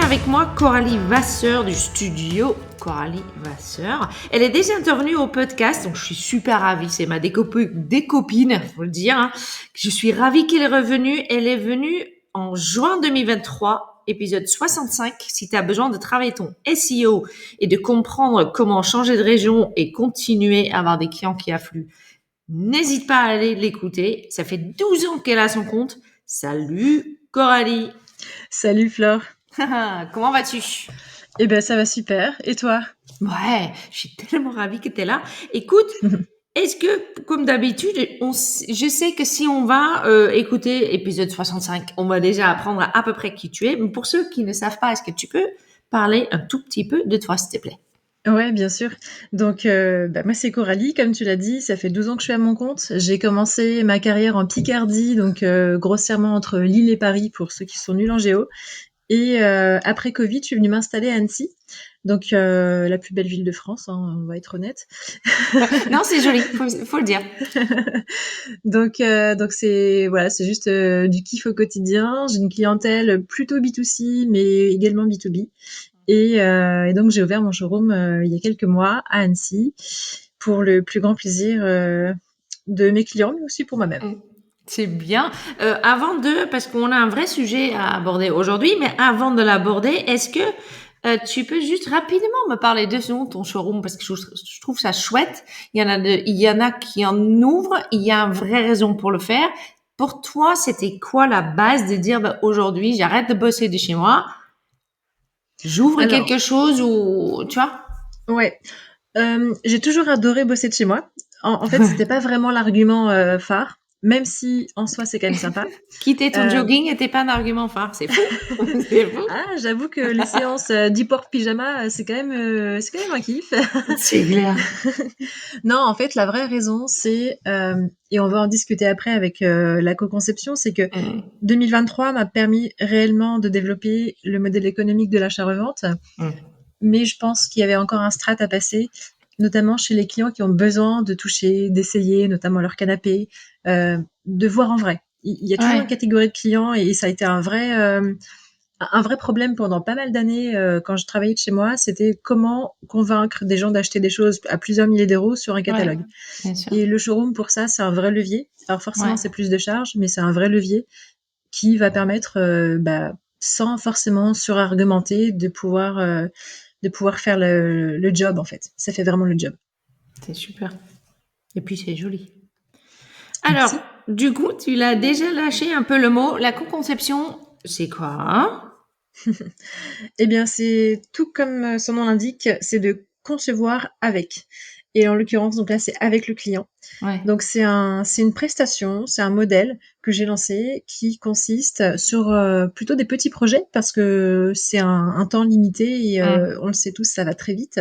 avec moi Coralie Vasseur du studio Coralie Vasseur. Elle est déjà intervenue au podcast, donc je suis super ravie. C'est ma des copines, faut le dire. Hein. Je suis ravie qu'elle est revenue. Elle est venue en juin 2023, épisode 65. Si tu as besoin de travailler ton SEO et de comprendre comment changer de région et continuer à avoir des clients qui affluent, n'hésite pas à aller l'écouter. Ça fait 12 ans qu'elle a son compte. Salut Coralie. Salut Flore. Comment vas-tu? Eh ben ça va super. Et toi? Ouais, je suis tellement ravie que tu es là. Écoute, est-ce que, comme d'habitude, je sais que si on va écouter épisode 65, on va déjà apprendre à peu près qui tu es. Mais pour ceux qui ne savent pas, est-ce que tu peux parler un tout petit peu de toi, s'il te plaît? Ouais, bien sûr. Donc, moi, c'est Coralie, comme tu l'as dit, ça fait 12 ans que je suis à mon compte. J'ai commencé ma carrière en Picardie, donc grossièrement entre Lille et Paris, pour ceux qui sont nuls en géo. Et après Covid, je suis venue m'installer à Annecy, donc la plus belle ville de France, hein, on va être honnête. Non, c'est joli, faut le dire. Donc c'est voilà, c'est juste du kiff au quotidien. J'ai une clientèle plutôt B2C, mais également B2B. Et donc j'ai ouvert mon showroom il y a quelques mois à Annecy pour le plus grand plaisir de mes clients, mais aussi pour moi-même. C'est bien. Parce qu'on a un vrai sujet à aborder aujourd'hui, mais avant de l'aborder, est-ce que tu peux juste rapidement me parler 2 secondes de ton showroom parce que je trouve ça chouette. Il y en a qui en ouvrent. Il y a une vraie raison pour le faire. Pour toi, c'était quoi la base de dire bah, aujourd'hui, j'arrête de bosser de chez moi, j'ouvre Alors, quelque chose ou tu vois? ouais, j'ai toujours adoré bosser de chez moi. En fait, c'était pas vraiment l'argument phare, même si en soi c'est quand même sympa. Quitter ton Euh, jogging n'était pas un argument phare. C'est fou. C'est fou. ah, j'avoue que les séances d'e-port pyjama, c'est quand même un kiff. C'est clair. Non, en fait, la vraie raison, c'est, et on va en discuter après avec la co-conception, c'est que Mm, 2023 m'a permis réellement de développer le modèle économique de l'achat-revente, mm. mais je pense qu'il y avait encore un strat à passer, notamment chez les clients qui ont besoin de toucher, d'essayer, notamment leur canapé, de voir en vrai. Il y a toujours Ouais. une catégorie de clients et ça a été un vrai problème pendant pas mal d'années quand je travaillais de chez moi, c'était comment convaincre des gens d'acheter des choses à plusieurs milliers d'euros sur un Ouais, catalogue. bien sûr. Et le showroom, pour ça, c'est un vrai levier. Alors forcément, Ouais. c'est plus de charges, mais c'est un vrai levier qui va permettre, sans forcément surargumenter, de pouvoir faire le job, en fait. Ça fait vraiment le job. C'est super. Et puis c'est joli. Alors, Merci. du coup, tu l'as déjà lâché un peu le mot. La co-conception, c'est quoi, hein? Eh bien, c'est tout comme son nom l'indique, c'est de concevoir avec. Et en l'occurrence, donc là, c'est avec le client. Ouais. Donc c'est une prestation, c'est un modèle que j'ai lancé qui consiste sur plutôt des petits projets parce que c'est un temps limité et Mm. on le sait tous, ça va très vite.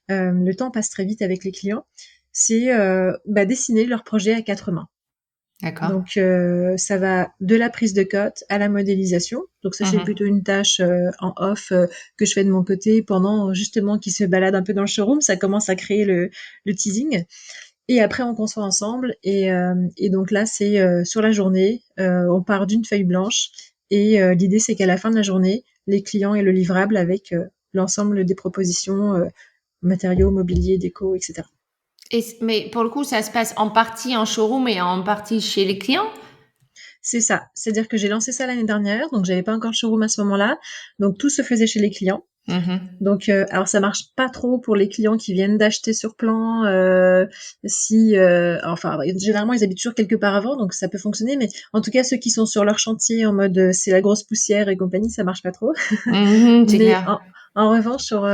Le temps passe très vite avec les clients. C'est dessiner leur projet à quatre mains. D'accord. Donc ça va de la prise de cote à la modélisation. Donc ça c'est plutôt Mhm. une tâche en off que je fais de mon côté pendant justement qu'ils se baladent un peu dans le showroom. Ça commence à créer le teasing. Et après, on conçoit ensemble. Et donc là, c'est sur la journée, on part d'une feuille blanche. Et l'idée, c'est qu'à la fin de la journée, les clients aient le livrable avec l'ensemble des propositions, matériaux, mobilier, déco, etc. Mais pour le coup, ça se passe en partie en showroom et en partie chez les clients? C'est ça. C'est-à-dire que j'ai lancé ça l'année dernière, donc j'avais pas encore le showroom à ce moment-là. Donc tout se faisait chez les clients. Mhm. Donc, alors ça marche pas trop pour les clients qui viennent d'acheter sur plan. Enfin, généralement ils habitent toujours quelque part avant, donc ça peut fonctionner. Mais en tout cas, ceux qui sont sur leur chantier en mode c'est la grosse poussière et compagnie, ça marche pas trop. Mhm, c'est Mais clair. en revanche, sur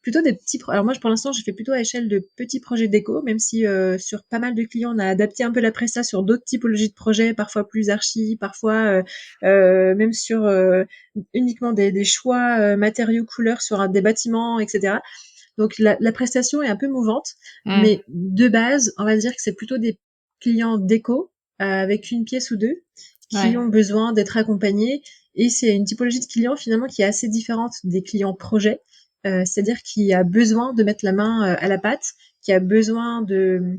plutôt des petits. Alors moi, pour l'instant, j'ai fait plutôt à échelle de petits projets déco, même si sur pas mal de clients, on a adapté un peu la presta sur d'autres typologies de projets, parfois plus archi, parfois même sur uniquement des choix matériaux, couleurs sur des bâtiments, etc. Donc la prestation est un peu mouvante, Mm. mais de base, on va dire que c'est plutôt des clients déco avec une pièce ou deux qui Ouais. ont besoin d'être accompagnés. Et c'est une typologie de client finalement qui est assez différente des clients projets, c'est-à-dire qui a besoin de mettre la main à la pâte, qui a besoin de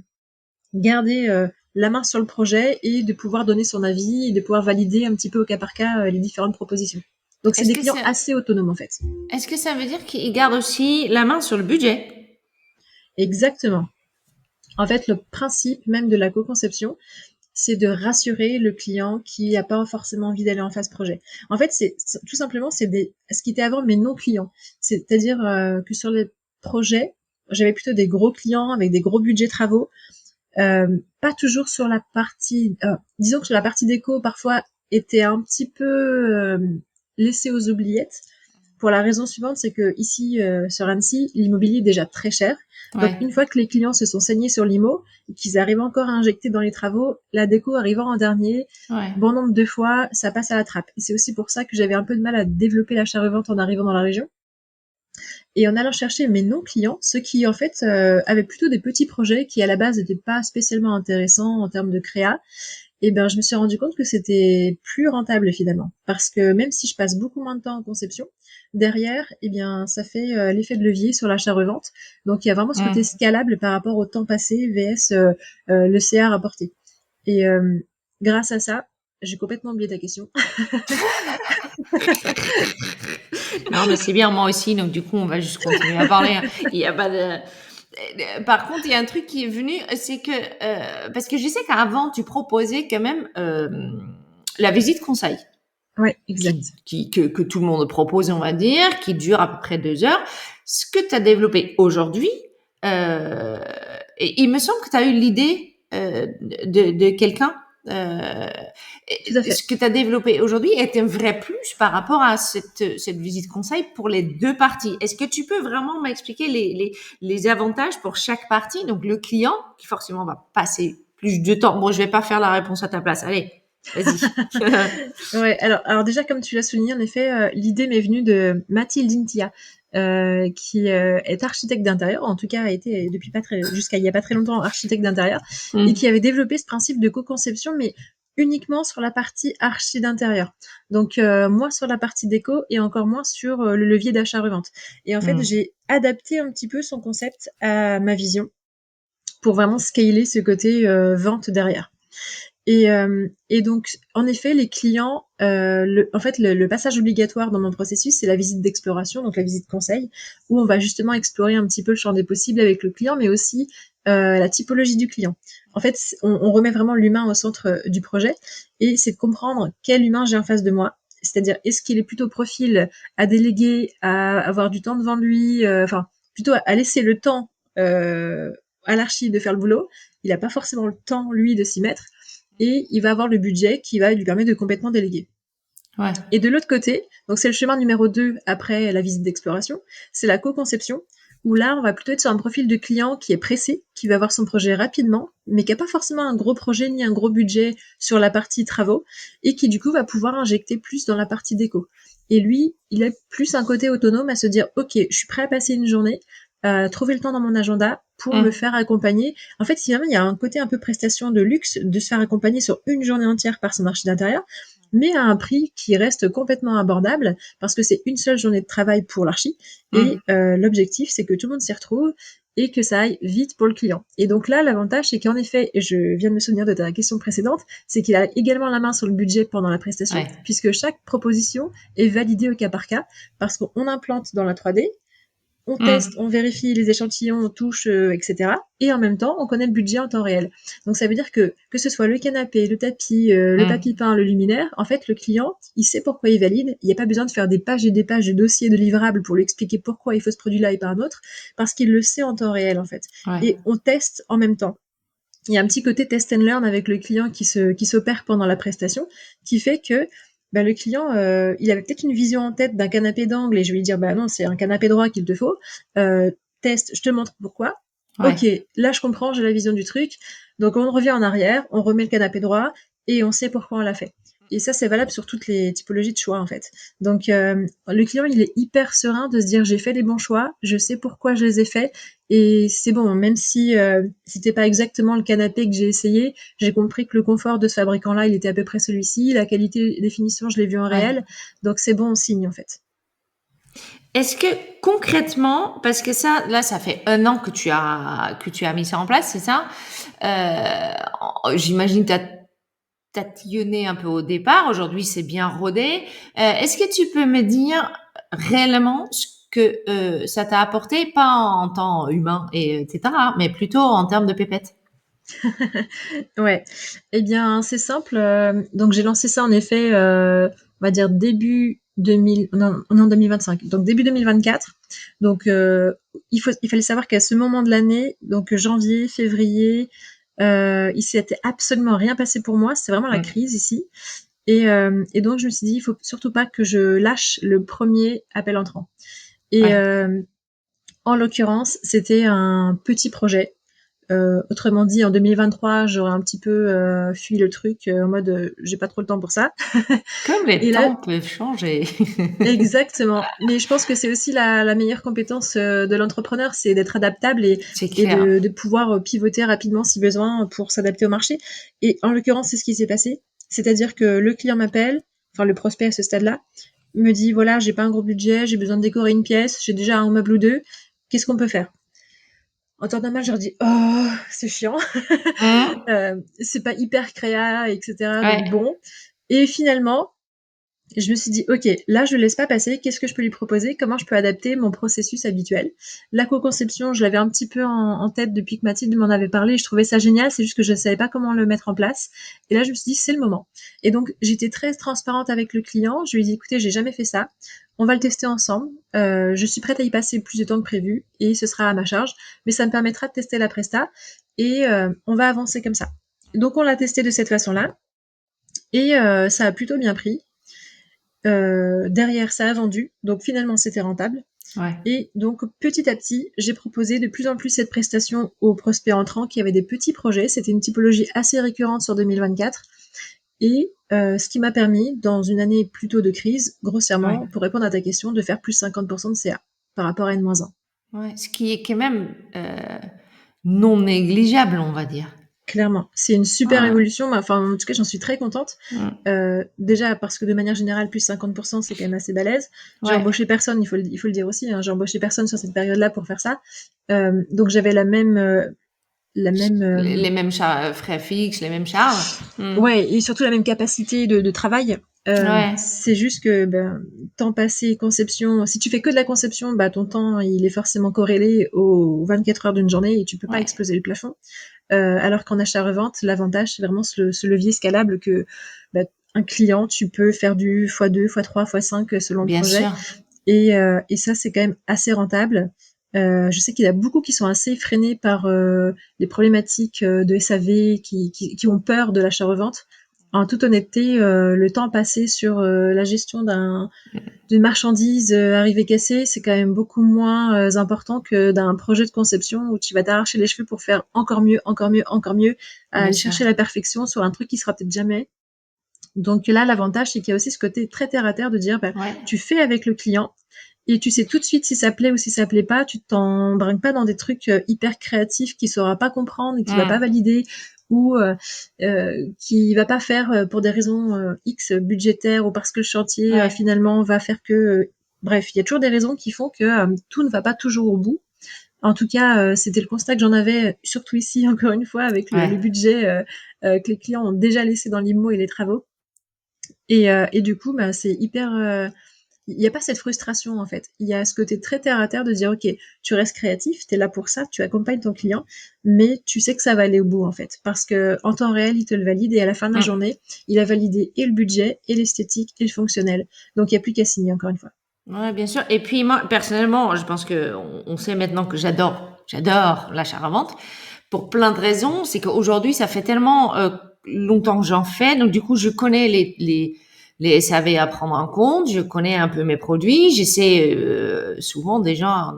garder la main sur le projet et de pouvoir donner son avis et de pouvoir valider un petit peu au cas par cas les différentes propositions. Donc, c'est Est-ce des que clients ça, assez autonomes, en fait. est-ce que ça veut dire qu'ils gardent aussi la main sur le budget? Exactement. En fait, le principe même de la co-conception, c'est de rassurer le client qui n'a pas forcément envie d'aller en phase projet. En fait, tout simplement, ce qui était avant mes non-clients. C'est-à-dire que sur les projets, j'avais plutôt des gros clients avec des gros budgets travaux. Pas toujours sur la partie, disons que sur la partie déco, parfois était un petit peu laissée aux oubliettes. Pour la raison suivante, c'est que ici sur Annecy, l'immobilier est déjà très cher. Donc Ouais, une fois que les clients se sont saignés sur l'IMO et qu'ils arrivent encore à injecter dans les travaux, la déco arrivant en dernier, ouais. bon nombre de fois, ça passe à la trappe. Et c'est aussi pour ça que j'avais un peu de mal à développer l'achat-revente en arrivant dans la région. Et en allant chercher mes non-clients, ceux qui en fait avaient plutôt des petits projets qui à la base n'étaient pas spécialement intéressants en termes de créa, et ben je me suis rendu compte que c'était plus rentable finalement. Parce que même si je passe beaucoup moins de temps en conception, derrière, eh bien ça fait l'effet de levier sur l'achat-revente. Donc il y a vraiment ce côté Hmm. scalable par rapport au temps passé vs le CA rapporté. Et grâce à ça, j'ai complètement oublié ta question. Non, mais c'est bien, moi aussi, donc du coup, on va juste continuer à parler, hein. Il y a pas de... Par contre, il y a un truc qui est venu, c'est que, parce que je sais qu'avant, tu proposais quand même la visite conseil, Ouais, exact. que tout le monde propose, on va dire, qui dure à peu près 2 heures. Ce que tu as développé aujourd'hui, euh, et il me semble que tu as eu l'idée de quelqu'un. Euh, Tout à Ce fait. que tu as développé aujourd'hui est un vrai plus par rapport à cette visite conseil pour les deux parties. Est-ce que tu peux vraiment m'expliquer les avantages pour chaque partie? Donc, le client, qui forcément va passer plus de temps. Bon, je vais pas faire la réponse à ta place. Allez, vas-y. Ouais, alors déjà, comme tu l'as souligné, en effet, l'idée m'est venue de Mathilde Intia, qui est architecte d'intérieur, en tout cas a été depuis pas très, jusqu'à il y a pas très longtemps architecte d'intérieur, et qui Mm. avait développé ce principe de co-conception, mais uniquement sur la partie archi d'intérieur. Donc moins sur la partie déco et encore moins sur le levier d'achat-revente. Et en fait, Mm. j'ai adapté un petit peu son concept à ma vision pour vraiment scaler ce côté vente derrière. Et donc, en effet, les clients, en fait, le passage obligatoire dans mon processus, c'est la visite d'exploration, donc la visite conseil, où on va justement explorer un petit peu le champ des possibles avec le client, mais aussi la typologie du client. En fait, on remet vraiment l'humain au centre du projet, et c'est de comprendre quel humain j'ai en face de moi. C'est-à-dire, est-ce qu'il est plutôt profil à déléguer, à avoir du temps devant lui, enfin, plutôt à laisser le temps à l'archi de faire le boulot. Il n'a pas forcément le temps, lui, de s'y mettre et il va avoir le budget qui va lui permettre de complètement déléguer. Ouais. Et de l'autre côté, donc c'est le chemin numéro 2 après la visite d'exploration, c'est la co-conception, où là, on va plutôt être sur un profil de client qui est pressé, qui va avoir son projet rapidement, mais qui n'a pas forcément un gros projet ni un gros budget sur la partie travaux, et qui du coup va pouvoir injecter plus dans la partie déco. Et lui, il a plus un côté autonome à se dire, ok, je suis prêt à passer une journée, trouver le temps dans mon agenda pour me Mm. faire accompagner. En fait, finalement, il y a un côté un peu prestation de luxe de se faire accompagner sur une journée entière par son archi d'intérieur, mais à un prix qui reste complètement abordable parce que c'est une seule journée de travail pour l'archi Mm. et l'objectif c'est que tout le monde s'y retrouve et que ça aille vite pour le client. Et donc là, l'avantage, c'est qu'en effet, et je viens de me souvenir de ta question précédente, c'est qu'il a également la main sur le budget pendant la prestation, Ouais. puisque chaque proposition est validée au cas par cas, parce qu'on implante dans la 3D, on teste, Mm. on vérifie les échantillons, on touche, etc. Et en même temps, on connaît le budget en temps réel. Donc ça veut dire que ce soit le canapé, le tapis, le Mm. papier peint, le luminaire, en fait, le client, il sait pourquoi il valide. Il n'y a pas besoin de faire des pages et des pages de dossiers de livrables pour lui expliquer pourquoi il faut ce produit-là et pas un autre, parce qu'il le sait en temps réel, en fait. Ouais. Et on teste en même temps. Il y a un petit côté test and learn avec le client qui s'opère pendant la prestation, qui fait que bah, le client, il avait peut-être une vision en tête d'un canapé d'angle et je vais lui dire, bah non, c'est un canapé droit qu'il te faut. Test, je te montre pourquoi. Ouais. Ok, là je comprends, j'ai la vision du truc. Donc on revient en arrière, on remet le canapé droit et on sait pourquoi on l'a fait. Et ça, c'est valable sur toutes les typologies de choix, en fait. Donc, le client, il est hyper serein de se dire, j'ai fait les bons choix, je sais pourquoi je les ai faits, et c'est bon, même si c'était pas exactement le canapé que j'ai essayé, j'ai compris que le confort de ce fabricant-là, il était à peu près celui-ci, la qualité définition, je l'ai vu en Ouais. réel, donc c'est bon signe, en fait. Est-ce que concrètement, parce que ça, là, ça fait 1 an que tu as mis ça en place, c'est ça? J'imagine que tatillonné un peu au départ. Aujourd'hui, c'est bien rodé. Est-ce que tu peux me dire réellement ce que ça t'a apporté, pas en temps humain et etc., mais plutôt en termes de pépettes? Ouais. Eh bien, c'est simple. Donc, j'ai lancé ça en effet, on va dire début 2000, non, non 2025. Donc début 2024. Donc, il fallait savoir qu'à ce moment de l'année, donc janvier, février, il s'était absolument rien passé pour moi. C'était vraiment la Mm. crise ici. Et donc, je me suis dit, il faut surtout pas que je lâche le premier appel entrant. Et Ouais. en l'occurrence, c'était un petit projet. Autrement dit, en 2023, j'aurais un petit peu fui le truc en mode j'ai pas trop le temps pour ça. Comme les Et là, temps peuvent changer. exactement. Mais je pense que c'est aussi la meilleure compétence de l'entrepreneur, c'est d'être adaptable C'est et clair. de pouvoir pivoter rapidement si besoin pour s'adapter au marché. Et en l'occurrence, c'est ce qui s'est passé. C'est-à-dire que le client m'appelle, enfin le prospect à ce stade-là, me dit voilà, j'ai pas un gros budget, j'ai besoin de décorer une pièce, j'ai déjà un meuble ou deux, qu'est-ce qu'on peut faire? En temps normal, je leur dis oh, c'est chiant. Mm. C'est pas hyper créa, etc. Donc Ouais. bon. Et finalement, je me suis dit, ok, là je le laisse pas passer. Qu'est-ce que je peux lui proposer? Comment je peux adapter mon processus habituel? La co-conception, je l'avais un petit peu en tête depuis que Mathilde m'en avait parlé. Je trouvais ça génial. C'est juste que je ne savais pas comment le mettre en place. Et là, je me suis dit, c'est le moment. Et donc, j'étais très transparente avec le client. Je lui ai dit, écoutez, j'ai jamais fait ça. On va le tester ensemble. Je suis prête à y passer plus de temps que prévu et ce sera à ma charge. Mais ça me permettra de tester la presta et on va avancer comme ça. Donc, on l'a testé de cette façon-là et ça a plutôt bien pris. Derrière, ça a vendu, donc finalement c'était rentable. Ouais. Et donc petit à petit, j'ai proposé de plus en plus cette prestation aux prospects entrants qui avaient des petits projets. C'était une typologie assez récurrente sur 2024. Et ce qui m'a permis, dans une année plutôt de crise, Ouais. grossièrement, pour répondre à ta question, de faire plus 50% de CA par rapport à N-1. Ouais. Ce qui est quand même non négligeable, on va dire. Clairement, c'est une super Ouais. évolution. Enfin, en tout cas, j'en suis très contente. Mm. Déjà parce que de manière générale, plus 50%, c'est quand même assez balèze. J'ai Ouais. embauché personne, il faut le dire aussi. Hein, j'ai embauché personne sur cette période-là pour faire ça. Donc j'avais la même, Les mêmes frais fixes, les mêmes charges. Mm. ouais, et surtout la même capacité de travail. Ouais. C'est juste que ben, temps passé, conception. Si tu fais que de la conception, bah ton temps il est forcément corrélé aux 24 heures d'une journée et tu peux pas Ouais. exploser le plafond. Alors qu'en achat-revente, l'avantage, c'est vraiment ce levier scalable que bah, un client, tu peux faire du x2, x3, x5 selon le Bien projet. sûr. Et ça, c'est quand même assez rentable. Je sais qu'il y a beaucoup qui sont assez freinés par les problématiques de SAV, qui ont peur de l'achat-revente. En toute honnêteté, le temps passé sur la gestion d'une marchandise arrivée cassée, c'est quand même beaucoup moins important que d'un projet de conception où tu vas t'arracher les cheveux pour faire encore mieux, encore mieux, encore mieux, à Bien aller sûr. chercher la perfection sur un truc qui sera peut-être jamais. Donc là, l'avantage, c'est qu'il y a aussi ce côté très terre à terre de dire, bah, Ouais. tu fais avec le client et tu sais tout de suite si ça plaît ou si ça plaît pas. Tu t'embrinques pas dans des trucs hyper créatifs qu'il saura pas comprendre et qui va pas Mm. valider ou qui va pas faire pour des raisons X budgétaires ou parce que le chantier Ouais. finalement va faire que bref, il y a toujours des raisons qui font que tout ne va pas toujours au bout. En tout cas, c'était le constat que j'en avais, surtout ici, encore une fois, avec le Ouais. budget que les clients ont déjà laissé dans l'IMO et les travaux. Et du coup, bah, c'est hyper. Il n'y a pas cette frustration en fait. Il y a ce côté très terre à terre de dire ok, tu restes créatif, tu es là pour ça, tu accompagnes ton client, mais tu sais que ça va aller au bout en fait. Parce que en temps réel, il te le valide et à la fin de la Mm. journée, il a validé et le budget, et l'esthétique, et le fonctionnel. Donc il n'y a plus qu'à signer encore une fois. Ouais, bien sûr. Et puis moi, personnellement, je pense que on sait maintenant que j'adore l'achat-revente pour plein de raisons. C'est qu'aujourd'hui, ça fait tellement longtemps que j'en fais, donc du coup, je connais les SAV à prendre en compte, je connais un peu mes produits, j'essaie souvent déjà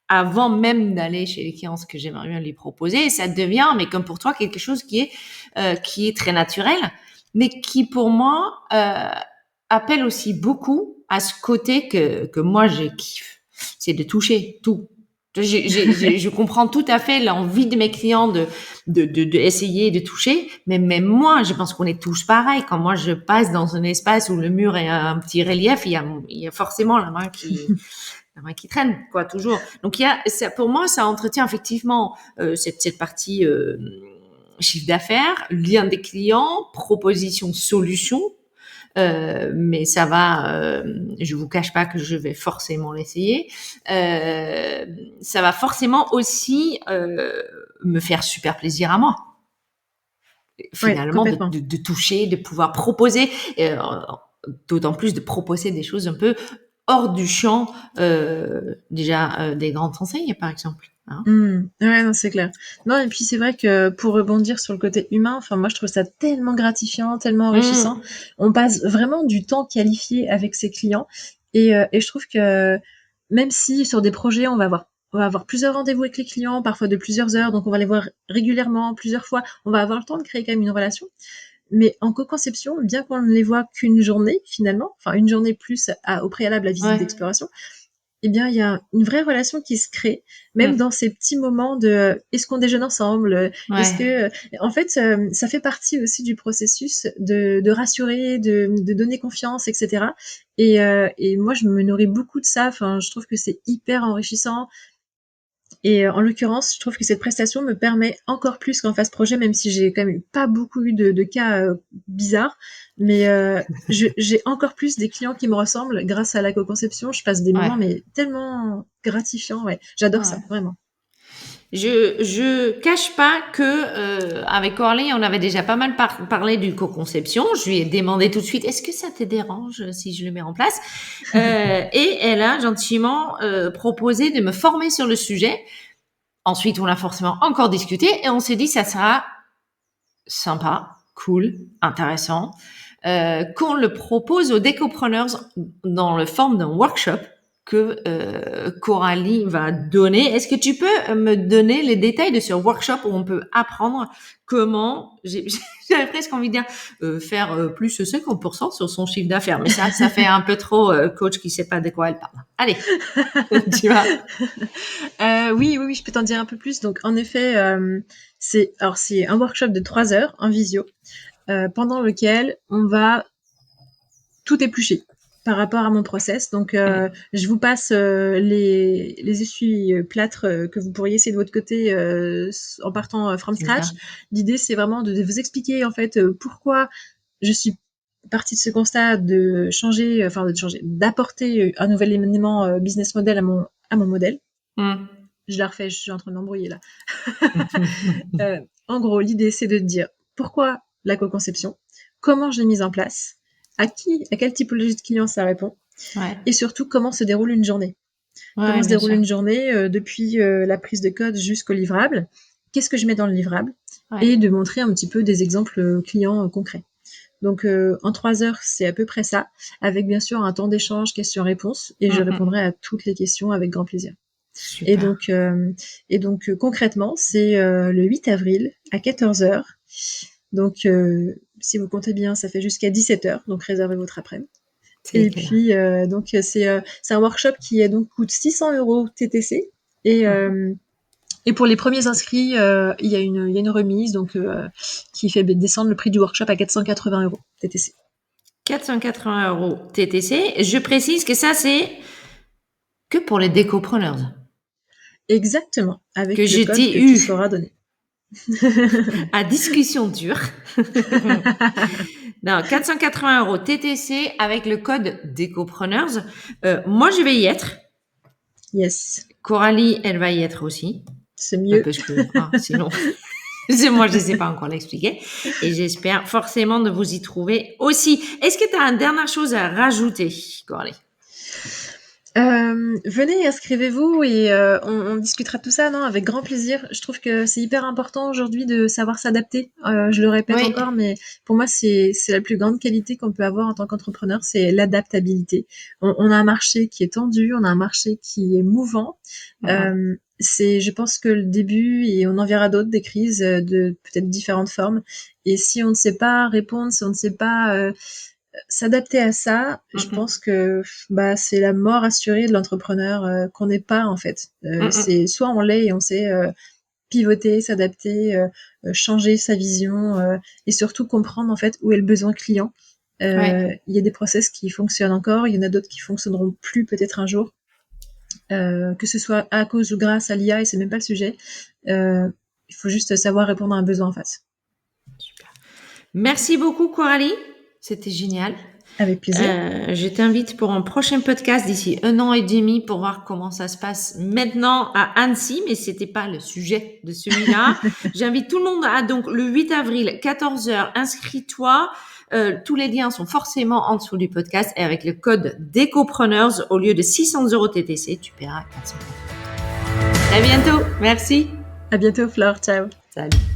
avant même d'aller chez les clients ce que j'aimerais bien lui proposer, et ça devient, mais comme pour toi, quelque chose qui est très naturel, mais qui pour moi appelle aussi beaucoup à ce côté que moi je kiffe, c'est de toucher tout. Je comprends tout à fait l'envie de mes clients de essayer de toucher, mais même moi, je pense qu'on est tous pareils. Quand moi je passe dans un espace où le mur est un petit relief, il y a forcément la main qui traîne, quoi, toujours. Donc il y a, ça, pour moi, ça entretient effectivement cette partie chiffre d'affaires, lien des clients, proposition, solution. Mais ça va, je vous cache pas que je vais forcément l'essayer. Ça va forcément aussi me faire super plaisir à moi. Ouais, Finalement, complètement. de toucher, de pouvoir proposer, d'autant plus de proposer des choses un peu hors du champ déjà des grandes enseignes, par exemple. Hein. Ouais, non, c'est clair. Non, et puis c'est vrai que pour rebondir sur le côté humain, enfin moi je trouve ça tellement gratifiant, tellement enrichissant. Mmh. On passe vraiment du temps qualifié avec ses clients et je trouve que même si sur des projets on va avoir plusieurs rendez-vous avec les clients, parfois de plusieurs heures, donc on va les voir régulièrement, plusieurs fois, on va avoir le temps de créer quand même une relation. Mais en co-conception, bien qu'on ne les voit qu'une journée finalement, enfin une journée plus au préalable à la visite Ouais. d'exploration, eh bien, il y a une vraie relation qui se crée, même dans Mmh. ces petits moments de est-ce qu'on déjeune ensemble est-ce Ouais. que en fait ça fait partie aussi du processus de rassurer, de donner confiance, etc. Et moi je me nourris beaucoup de ça. Enfin, je trouve que c'est hyper enrichissant. Et en l'occurrence, je trouve que cette prestation me permet encore plus qu'en phase projet, même si j'ai quand même pas beaucoup eu de cas bizarres, mais j'ai encore plus des clients qui me ressemblent grâce à la co-conception. Je passe des Ouais. moments mais tellement gratifiants, ouais. J'adore ça, Ouais. vraiment. Je cache pas que avec Coralie, on avait déjà pas mal parlé du co-conception. Je lui ai demandé tout de suite, est-ce que ça te dérange si je le mets en place et elle a gentiment proposé de me former sur le sujet. Ensuite, on a forcément encore discuté et on s'est dit, ça sera sympa, cool, intéressant, qu'on le propose aux décopreneurs dans le forme d'un workshop que Coralie va donner. Est-ce que tu peux me donner les détails de ce workshop où on peut apprendre comment, j'avais presque envie de dire, faire plus de 50% sur son chiffre d'affaires, mais ça fait un peu trop coach qui sait pas de quoi elle parle. Allez, tu vois. Oui, oui, oui, je peux t'en dire un peu plus. Donc, en effet, c'est un workshop de 3 heures en visio, pendant lequel on va tout éplucher par rapport à mon process. Donc, je vous passe les essuie-plâtres que vous pourriez essayer de votre côté en partant from scratch. Super. L'idée, c'est vraiment de vous expliquer en fait pourquoi je suis partie de ce constat d'apporter un nouvel élément business model à mon modèle. Mm. Je la refais, je suis en train d'embrouiller là. En gros, l'idée, c'est de dire pourquoi la co-conception, comment je l'ai mise en place, à quelle typologie de client ça répond, Ouais, et surtout comment se déroule une journée. ouais, Comment se bien déroule sûr. une journée depuis la prise de code jusqu'au livrable, qu'est-ce que je mets dans le livrable, Ouais. et de montrer un petit peu des exemples clients concrets. Donc en 3 heures, c'est à peu près ça, avec bien sûr un temps d'échange, questions-réponses, et je Mm. répondrai à toutes les questions avec grand plaisir. Et Super. donc, concrètement, c'est le 8 avril à 14 heures. Donc, si vous comptez bien, ça fait jusqu'à 17 heures. Donc, réservez votre après-midi. C'est Et clair. puis, c'est un workshop qui donc coûte 600 € TTC. Et, Mhm. pour les premiers inscrits, il y a une remise donc, qui fait descendre le prix du workshop à 480 € TTC. 480 € TTC. Je précise que ça, c'est que pour les décopreneurs. Exactement, Que avec le je code t'ai qui eu sera donné. à discussion dure. Non, 480 € TTC avec le code décopreneurs. Moi, je vais y être. Yes, Coralie, elle va y être aussi. c'est mieux. Parce que, sinon, moi, je ne sais pas encore l'expliquer. Et j'espère forcément de vous y trouver aussi. Est-ce que tu as une dernière chose à rajouter, Coralie? Venez, inscrivez-vous et on discutera de tout ça, non, avec grand plaisir. Je trouve que c'est hyper important aujourd'hui de savoir s'adapter. Je le répète Oui. encore, mais pour moi, c'est la plus grande qualité qu'on peut avoir en tant qu'entrepreneur, c'est l'adaptabilité. On a un marché qui est tendu, on a un marché qui est mouvant. Mhm. Je pense que le début, et on en verra d'autres, des crises de peut-être différentes formes. Et si on ne sait pas répondre, si on ne sait pas s'adapter à ça, je pense Mhm. que bah, c'est la mort assurée de l'entrepreneur qu'on n'est pas en fait. C'est Mhm. soit on l'est et on sait pivoter, s'adapter, changer sa vision et surtout comprendre en fait où est le besoin client. Ouais. Il y a des process qui fonctionnent encore, il y en a d'autres qui fonctionneront plus peut-être un jour, que ce soit à cause ou grâce à l'IA et c'est même pas le sujet. Il Il faut juste savoir répondre à un besoin en face. Super. Merci beaucoup, Coralie. C'était génial. Avec plaisir. Je t'invite pour un prochain podcast d'ici 1 an et demi pour voir comment ça se passe maintenant à Annecy, mais c'était pas le sujet de celui-là. J'invite tout le monde à donc le 8 avril, 14h, inscris-toi. Tous les liens sont forcément en dessous du podcast et avec le code DECOPRENEURS, au lieu de 600 € TTC, tu paieras 400 €. À bientôt. Merci. À bientôt, Flore. Ciao. Salut.